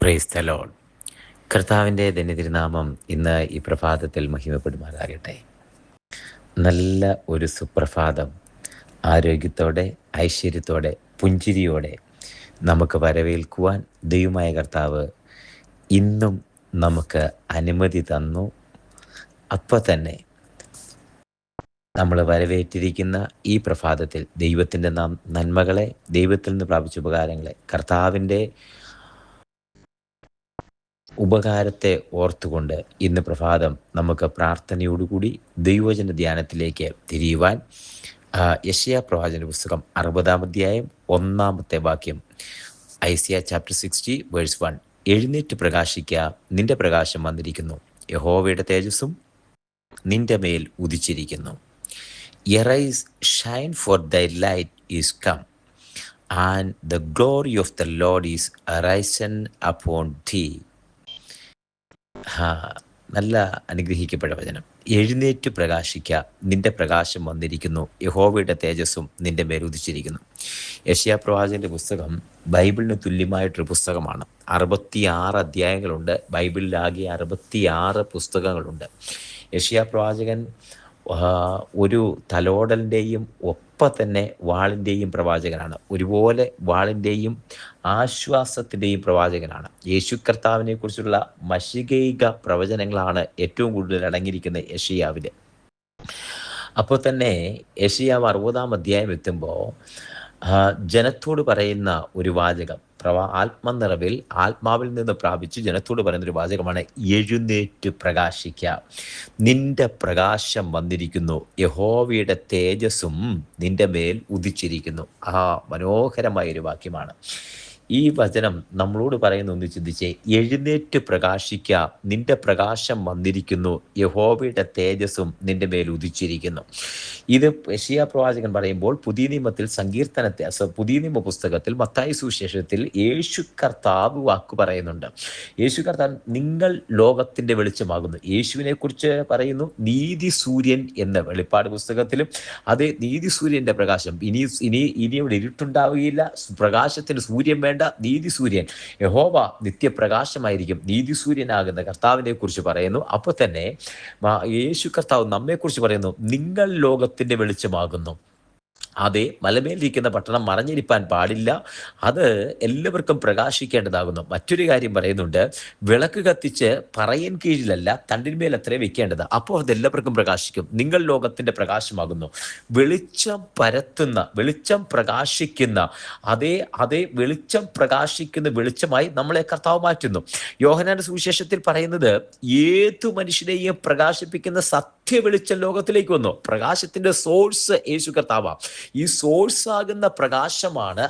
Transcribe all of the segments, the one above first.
Praise the Lord. കർത്താവിൻ്റെ ധന്യതിരുനാമം ഇന്ന് ഈ പ്രഭാതത്തിൽ മഹിമപ്പെടുമാറാകട്ടെ. നല്ല ഒരു സുപ്രഭാതം ആരോഗ്യത്തോടെ, ഐശ്വര്യത്തോടെ, പുഞ്ചിരിയോടെ നമുക്ക് വരവേൽക്കുവാൻ ദൈവമായ കർത്താവ് ഇന്നും നമുക്ക് അനുമതി തന്നു. അപ്പോൾ തന്നെ നമ്മൾ വരവേറ്റിരിക്കുന്ന ഈ പ്രഭാതത്തിൽ ദൈവത്തിൻ്റെ നന്മകളെ, ദൈവത്തിൽ നിന്ന് പ്രാപിച്ച ഉപകാരങ്ങളെ, കർത്താവിൻ്റെ ഉപകാരത്തെ ഓർത്തുകൊണ്ട് ഇന്ന് പ്രഭാതം നമുക്ക് പ്രാർത്ഥനയോടുകൂടി ദൈവവചന ധ്യാനത്തിലേക്ക് തിരിയുവാൻ യെശയ്യാ പ്രവാചന പുസ്തകം 60-ാം അധ്യായം 1-ാമത്തെ വാക്യം, ഐസിയ ചാപ്റ്റർ 60 വേഴ്സ് 1. എഴുന്നേറ്റ് പ്രകാശിക്കുക, നിന്റെ പ്രകാശം വന്നിരിക്കുന്നു, യഹോവയുടെ തേജസ്സും നിന്റെ മേൽ ഉദിച്ചിരിക്കുന്നു. Arise, shine, for thy light is come, and the glory of the Lord is arisen upon thee. നല്ല അനുഗ്രഹിക്കപ്പെട്ട വചനം. എഴുന്നേറ്റ് പ്രകാശിക്കുക, നിന്റെ പ്രകാശം വന്നിരിക്കുന്നു, യഹോവയുടെ തേജസ്സും നിന്റെ മേൽ ഉദിച്ചിരിക്കുന്നു. യെശയ്യാ പ്രവാചകന്റെ പുസ്തകം ബൈബിളിന് തുല്യമായിട്ടൊരു പുസ്തകമാണ്. 66 അധ്യായങ്ങളുണ്ട്. ബൈബിളിലാകെ 66 പുസ്തകങ്ങളുണ്ട്. യെശയ്യാ പ്രവാചകൻ ഒരു തലോടലിൻ്റെയും ഒപ്പം തന്നെ വാളിൻ്റെയും പ്രവാചകനാണ്. ഒരുപോലെ വാളിൻ്റെയും ആശ്വാസത്തിൻ്റെയും പ്രവാചകനാണ്. യേശു കർത്താവിനെ കുറിച്ചുള്ള മശികൈക പ്രവചനങ്ങളാണ് ഏറ്റവും കൂടുതൽ അടങ്ങിയിരിക്കുന്ന യെശയ്യാവിൽ. അപ്പോൾ തന്നെ യെശയ്യാവ് 60-ാം അധ്യായം എത്തുമ്പോൾ ജനത്തോട് പറയുന്ന ഒരു വാചകം, ആത്മനിറവിൽ ആത്മാവിൽ നിന്ന് പ്രാപിച്ച് ജനത്തോട് പറയുന്നൊരു വാചകമാണ്, എഴുന്നേറ്റ് പ്രകാശിക്കുക, നിന്റെ പ്രകാശം വന്നിരിക്കുന്നു, യഹോവയുടെ തേജസ്സും നിന്റെ മേൽ ഉദിച്ചിരിക്കുന്നു. മനോഹരമായൊരു വാക്യമാണ്. ഈ വചനം നമ്മളോട് പറയുന്ന ഒന്ന് ചിന്തിച്ചേ. എഴുന്നേറ്റ് പ്രകാശിക്കുക, നിന്റെ പ്രകാശം വന്നിരിക്കുന്നു, യഹോവയുടെ തേജസ്സും നിന്റെ മേൽ ഉദിച്ചിരിക്കുന്നു. ഇത് യെശയ്യാ പ്രവാചകൻ പറയുമ്പോൾ പുതിയ നിയമ പുസ്തകത്തിൽ മത്തായി സുവിശേഷത്തിൽ യേശു കർത്താവ് വാക്ക് പറയുന്നുണ്ട്. യേശു കർത്താവ് നിങ്ങൾ ലോകത്തിന്റെ വെളിച്ചമാകുന്നു. യേശുവിനെ കുറിച്ച് പറയുന്നു നീതി സൂര്യൻ എന്ന വെളിപ്പാട് പുസ്തകത്തിലും അതേ നീതി സൂര്യന്റെ പ്രകാശം. ഇനി ഇവിടെ ഇരുട്ടുണ്ടാവുകയില്ല, പ്രകാശത്തിന് സൂര്യൻ വേണ്ട, നീതി സൂര്യൻ യഹോവ നിത്യപ്രകാശമായിരിക്കും, നീതി സൂര്യനാകുന്ന കർത്താവിനെ കുറിച്ച് പറയുന്നു. അപ്പോൾ തന്നെ യേശു കർത്താവ് നമ്മെ കുറിച്ച് പറയുന്നു, നിങ്ങൾ ലോകത്തിന്റെ വെളിച്ചമാകുന്നു. അതെ, മലമേലിരിക്കുന്ന പട്ടണം മറഞ്ഞിരിപ്പാൻ പാടില്ല, അത് എല്ലാവർക്കും പ്രകാശിക്കേണ്ടതാകുന്നു. മറ്റൊരു കാര്യം പറയുന്നുണ്ട്, വിളക്ക് കത്തിച്ച് പറയൻ കീഴിലല്ല തണ്ടിന്മേൽ അത്രേ വെക്കേണ്ടത്, അപ്പോൾ അത് എല്ലാവർക്കും പ്രകാശിക്കും. നിങ്ങൾ ലോകത്തിന്റെ പ്രകാശമാകുന്നു. വെളിച്ചം പരത്തുന്ന, വെളിച്ചം പ്രകാശിക്കുന്ന, അതേ വെളിച്ചം പ്രകാശിക്കുന്ന വെളിച്ചമായി നമ്മളെ കർത്താവ് മാറ്റുന്നു. യോഹന്നാന്റെ സുവിശേഷത്തിൽ പറയുന്നത്, ഏതു മനുഷ്യനെയും പ്രകാശിപ്പിക്കുന്ന സത്യ വെളിച്ചം ലോകത്തിലേക്ക് വന്നു. പ്രകാശത്തിന്റെ സോഴ്സ് യേശു കർത്താവാ. ഈ സോഴ്സ് ആകുന്ന പ്രകാശമാണ്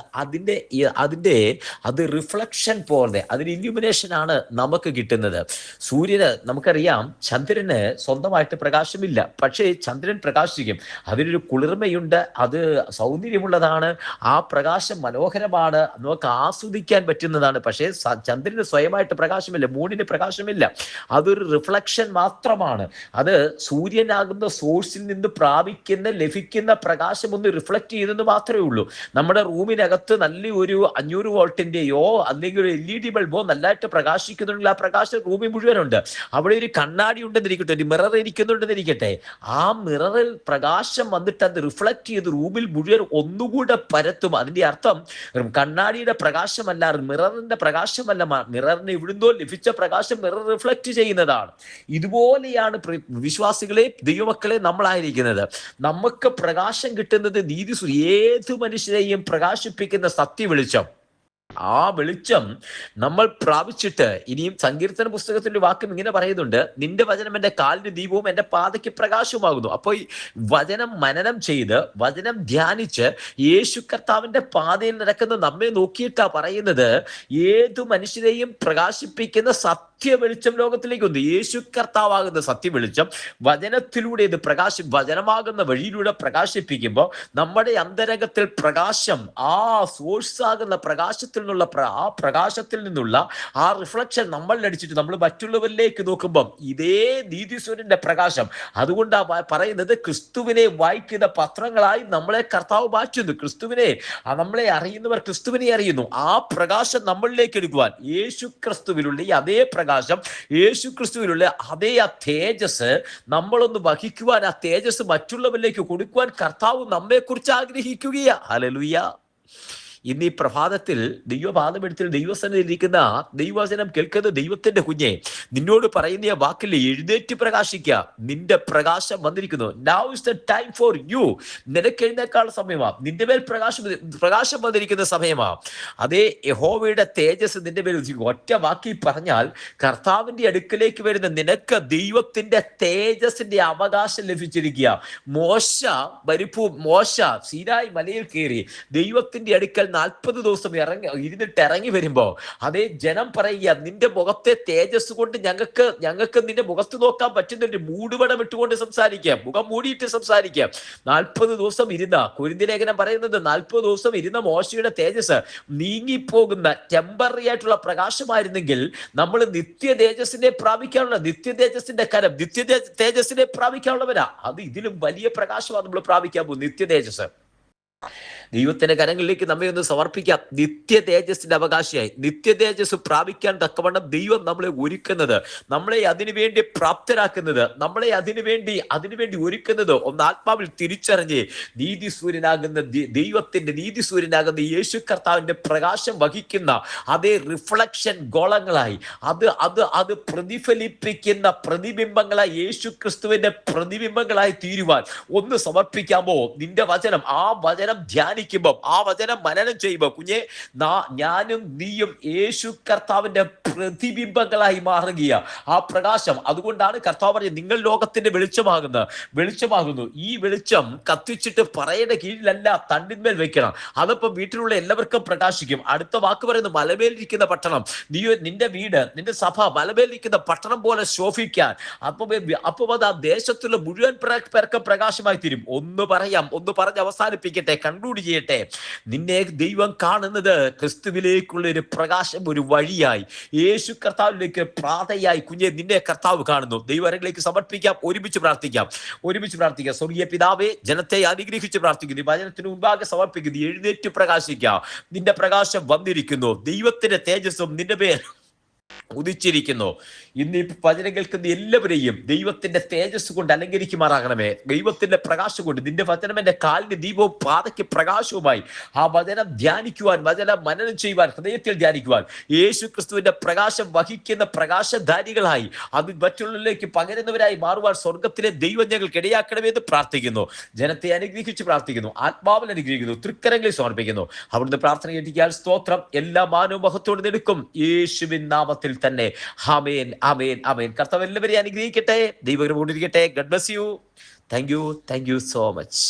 അത് റിഫ്ലക്ഷൻ പോലെ, അതിന് ഇല്യൂമിനേഷൻ ആണ് നമുക്ക് കിട്ടുന്നത്. സൂര്യന് നമുക്കറിയാം, ചന്ദ്രന് സ്വന്തമായിട്ട് പ്രകാശമില്ല, പക്ഷേ ചന്ദ്രൻ പ്രകാശിക്കും. അതിനൊരു കുളിർമയുണ്ട്, അത് സൗന്ദര്യമുള്ളതാണ്, ആ പ്രകാശം മനോഹരമാണ്, നമുക്ക് ആസ്വദിക്കാൻ പറ്റുന്നതാണ്. പക്ഷേ ചന്ദ്രന് സ്വയമായിട്ട് പ്രകാശമില്ല, മൂണിന് പ്രകാശമില്ല, അതൊരു റിഫ്ലക്ഷൻ മാത്രമാണ്. അത് സൂര്യനാകുന്ന സോഴ്സിൽ നിന്ന് ലഭിക്കുന്ന പ്രകാശം ഒന്ന് റിഫ്ലക്ട് ചെയ്തെന്ന് മാത്രമേ ഉള്ളൂ. നമ്മുടെ റൂമിനകത്ത് നല്ല ഒരു 500 വോൾട്ടിന്റെയോ അല്ലെങ്കിൽ ഒരു LED ബൾബോ നല്ലതായിട്ട് പ്രകാശിക്കുന്നുണ്ടെങ്കിൽ ആ പ്രകാശം റൂമിൽ മുഴുവനുണ്ട്. അവിടെ ഒരു കണ്ണാടി ഉണ്ടെന്നിരിക്കട്ടെ, ഒരു മിറർ ഇരിക്കുന്നുണ്ടെന്നിരിക്കട്ടെ, ആ മിററിൽ പ്രകാശം വന്നിട്ട് അത് റിഫ്ലക്ട് ചെയ്ത് റൂമിൽ മുഴുവൻ ഒന്നുകൂടെ പരത്തും. അതിന്റെ അർത്ഥം കണ്ണാടിയുടെ പ്രകാശമല്ല, മിററിന്റെ പ്രകാശമല്ല, മിററിന് എവിടുന്നോ ലഭിച്ച പ്രകാശം മിറർ റിഫ്ലക്ട് ചെയ്യുന്നതാണ്. ഇതുപോലെയാണ് വിശ്വാസികളെ, ദൈവമക്കളെ നമ്മളായിരിക്കുന്നത്. നമുക്ക് പ്രകാശം കിട്ടുന്നത് നീതി, ഏതു മനുഷ്യരെയും പ്രകാശിപ്പിക്കുന്ന സത്യ വെളിച്ചം. ആ വെളിച്ചം നമ്മൾ പ്രാപിച്ചിട്ട് ഇനിയും സങ്കീർത്തന പുസ്തകത്തിന്റെ വാക്യം ഇങ്ങനെ പറയുന്നുണ്ട്, നിന്റെ വചനം എന്റെ കാലിന് ദീപവും എന്റെ പാതയ്ക്ക് പ്രകാശവുമാകുന്നു. അപ്പോൾ ഈ വചനം മനനം ചെയ്ത്, വചനം ധ്യാനിച്ച് യേശു കർത്താവിന്റെ പാതയിൽ നടക്കുന്ന നമ്മെ നോക്കിയിട്ടാ പറയുന്നത്, ഏതു മനുഷ്യരെയും പ്രകാശിപ്പിക്കുന്ന സത്യ വെളിച്ചം ലോകത്തിലേക്ക് വന്നു. യേശു കർത്താവാകുന്ന സത്യ വെളിച്ചം വചനത്തിലൂടെ ഇത് വചനമാകുന്ന വഴിയിലൂടെ പ്രകാശിപ്പിക്കുമ്പോൾ നമ്മുടെ അന്തരംഗത്തിൽ പ്രകാശം, ആ സോഴ്സ് ആകുന്ന പ്രകാശത്തിൽ പ്രകാശത്തിൽ നിന്നുള്ള ആ പ്രകാശത്തിൽ നിന്നുള്ള ആ റിഫ്ലക്ഷൻ നമ്മളിലടിച്ചിട്ട് നമ്മൾ മറ്റുള്ളവരിലേക്ക് നോക്കുമ്പം ഇതേ നീതിസൂര്യന്റെ പ്രകാശം, അതുകൊണ്ടാ പറയുന്നത് ക്രിസ്തുവിനെ വായിക്കുന്ന പത്രങ്ങളായി നമ്മളെ കർത്താവ് മാറ്റുന്നു. ക്രിസ്തുവിനെ നമ്മളെ അറിയുന്നവർ ക്രിസ്തുവിനെ അറിയുന്നു. ആ പ്രകാശം നമ്മളിലേക്ക് എടുക്കുവാൻ യേശു ക്രിസ്തുവിലുള്ള ഈ അതേ പ്രകാശം, യേശു ക്രിസ്തുവിലുള്ള അതേ ആ തേജസ് നമ്മളൊന്ന് വഹിക്കുവാൻ, ആ തേജസ് മറ്റുള്ളവരിലേക്ക് കൊടുക്കുവാൻ കർത്താവ് നമ്മെ കുറിച്ച് ആഗ്രഹിക്കുകയാ. ഹല്ലേലൂയ. ഇന്ന് ഈ പ്രഭാതത്തിൽ ദൈവപാദമെടുത്തിൽ ദൈവസന്നിധിയിൽ ഇരിക്കുന്ന ദൈവവചനം കേൾക്കുന്ന ദൈവത്തിന്റെ കുഞ്ഞെ, നിന്നോട് പറയുന്ന വാക്കിൽ എഴുന്നേറ്റ് പ്രകാശിക്കുക. നിന്റെ പ്രകാശം വന്നിരിക്കുന്നു. Now is the time for you. നിനക്ക് എഴുന്നേക്കാൾ സമയമാ. നിന്റെ മേൽ പ്രകാശം വന്നിരിക്കുന്ന സമയമാ. അതേ യഹോവയുടെ തേജസ് നിന്റെ മേൽ ഉദിക്കും. ഒറ്റ വാക്കി പറഞ്ഞാൽ കർത്താവിന്റെ അടുക്കലേക്ക് വരുന്ന നിനക്ക് ദൈവത്തിന്റെ തേജസിന്റെ അവകാശം ലഭിച്ചിരിക്കുക. മോശ സീനായി മലയിൽ കയറി ദൈവത്തിന്റെ അടുക്കൽ 40 ദിവസം ഇറങ്ങി വരുമ്പോ അതേ ജനം പറയുക, നിന്റെ മുഖത്തെ തേജസ് കൊണ്ട് ഞങ്ങൾക്ക് നിന്റെ മുഖത്ത് നോക്കാൻ പറ്റുന്നുണ്ട്. മൂടുപടം ഇട്ടുകൊണ്ട് സംസാരിക്കാം, മുഖം മൂടിയിട്ട് സംസാരിക്കാം. 40 ദിവസം ഇരുന്ന കൊരിന്ത്യർ ലേഖനം പറയുന്നത് 40 ദിവസം ഇരുന്ന മോശയുടെ തേജസ് നീങ്ങിപ്പോകുന്ന ടെമ്പററി ആയിട്ടുള്ള പ്രകാശമായിരുന്നെങ്കിൽ നമ്മൾ നിത്യ തേജസ്സിനെ പ്രാപിക്കാനുള്ള, നിത്യ തേജസ്സിന്റെ കരം, നിത്യ തേജസ്സിനെ പ്രാപിക്കാനുള്ളവരാ. അത് ഇതിലും വലിയ പ്രകാശമാണ് നമ്മൾ പ്രാപിക്കാൻ പോകും, നിത്യ തേജസ്. ദൈവത്തിന്റെ കരങ്ങളിലേക്ക് നമ്മെ ഒന്ന് സമർപ്പിക്കാം. നിത്യ തേജസ്സിന്റെ അവകാശിയായി നിത്യ തേജസ് പ്രാപിക്കാൻ തക്കവണ്ണം ദൈവം നമ്മളെ ഒരുക്കുന്നത്, നമ്മളെ അതിനുവേണ്ടി പ്രാപ്തരാക്കുന്നത്, നമ്മളെ അതിനുവേണ്ടി ഒരുക്കുന്നത് ഒന്ന് ആത്മാവിൽ തിരിച്ചറിഞ്ഞ് നീതിസൂര്യനാകുന്ന നീതിസൂര്യനാകുന്ന യേശു കർത്താവിന്റെ പ്രകാശം വഹിക്കുന്ന അതേ റിഫ്ലക്ഷൻ ഗോളങ്ങളായി അത് പ്രതിഫലിപ്പിക്കുന്ന പ്രതിബിംബങ്ങളായി, യേശു ക്രിസ്തുവിന്റെ പ്രതിബിംബങ്ങളായി തീരുവാൻ ഒന്ന് സമർപ്പിക്കാമോ? നിന്റെ വചനം, ആ വചനം ധ്യാനിക്കുമ്പോൾ, ആ വചനം മനനം ചെയ്യുമ്പോൾ കുഞ്ഞെ, ഞാനും നീയും യേശു കർത്താവിന്റെ പ്രതിബിംബങ്ങളായി മാറുകയാ. ആ പ്രകാശം, അതുകൊണ്ടാണ് കർത്താവ് പറഞ്ഞത് നിങ്ങൾ ലോകത്തിന്റെ വെളിച്ചമാകുന്നു. ഈ വെളിച്ചം കത്തിച്ചിട്ട് പറയുടെ കീഴിലല്ല, തണ്ടിന്മേൽ വെക്കണം. അതപ്പം വീട്ടിലുള്ള എല്ലാവർക്കും പ്രകാശിക്കും. അടുത്ത വാക്ക് പറയുന്നത് മലമേലിരിക്കുന്ന പട്ടണം, നിന്റെ വീട്, നിന്റെ സഭ മലമേലിരിക്കുന്ന പട്ടണം പോലെ ശോഭിക്കാൻ. അപ്പം അത് ആ ദേശത്തുള്ള മുഴുവൻ പേർക്കും പ്രകാശമായി തീരും. ഒന്ന് പറഞ്ഞ് അവസാനിപ്പിക്കട്ടെ, കൺക്ലൂഡ് ചെയ്യട്ടെ. നിന്നെ ദൈവം കാണുന്നത് ക്രിസ്തുവിലേക്കുള്ള ഒരു പ്രകാശം, ഒരു വഴിയായി, യേശു കർത്താവിലേക്ക് പാതയായി കുഞ്ഞെ നിന്നെ കർത്താവ് കാണുന്നു. ദൈവങ്ങളിലേക്ക് സമർപ്പിക്കാം, ഒരുമിച്ച് പ്രാർത്ഥിക്കാം. സ്വർഗീയ പിതാവേ, ജനത്തെ അനുഗ്രഹിച്ച് പ്രാർത്ഥിക്കുന്നു. ഈ വചനത്തിന് മുൻപാകെ സമർപ്പിക്കുന്നു. എഴുന്നേറ്റ് പ്രകാശിക്കാം. നിന്റെ പ്രകാശം വന്നിരിക്കുന്നു. ദൈവത്തിന്റെ തേജസ്സും നിന്റെ പേർ ഉദിച്ചിരിക്കുന്നു. ഇന്ന് ഈ വചനം കേൾക്കുന്ന എല്ലാവരെയും ദൈവത്തിന്റെ തേജസ് കൊണ്ട് അലങ്കരിക്കുമാറാകണമേ. ദൈവത്തിന്റെ പ്രകാശം കൊണ്ട് നിന്റെ വചനം എന്റെ കാലിന് ദീപവും പാതയ്ക്ക് പ്രകാശവുമായി. ആ വചനം ധ്യാനിക്കുവാൻ, വചനം മനനം ചെയ്യുവാൻ, ഹൃദയത്തിൽ ധ്യാനിക്കുവാൻ, യേശു ക്രിസ്തുവിന്റെ പ്രകാശം വഹിക്കുന്ന പ്രകാശധാരികളായി അത് മറ്റുള്ളവരിലേക്ക് പകരുന്നവരായി മാറുവാൻ സ്വർഗത്തിലെ ദൈവം ഞങ്ങൾക്ക് ഇടയാക്കണമെന്ന് പ്രാർത്ഥിക്കുന്നു. ജനത്തെ അനുഗ്രഹിച്ച് പ്രാർത്ഥിക്കുന്നു. ആത്മാവിൽ അനുഗ്രഹിക്കുന്നു. തൃക്കരങ്ങളിൽ സമർപ്പിക്കുന്നു. അവിടുന്ന് പ്രാർത്ഥന കേട്ടിരിക്കാൻ സ്തോത്രം. എല്ലാ മാനവും മഹത്വത്തോടെ നിൽക്കും യേശുവിൻ നാമത്തിൽ തന്നെ. ആമേൻ, ആമേൻ, ആമേൻ. കർത്താവ് എല്ലാവരെയും അനുഗ്രഹിക്കട്ടെ. ദൈവം കൊണ്ടിരിക്കട്ടെ. God bless you. Thank you so much.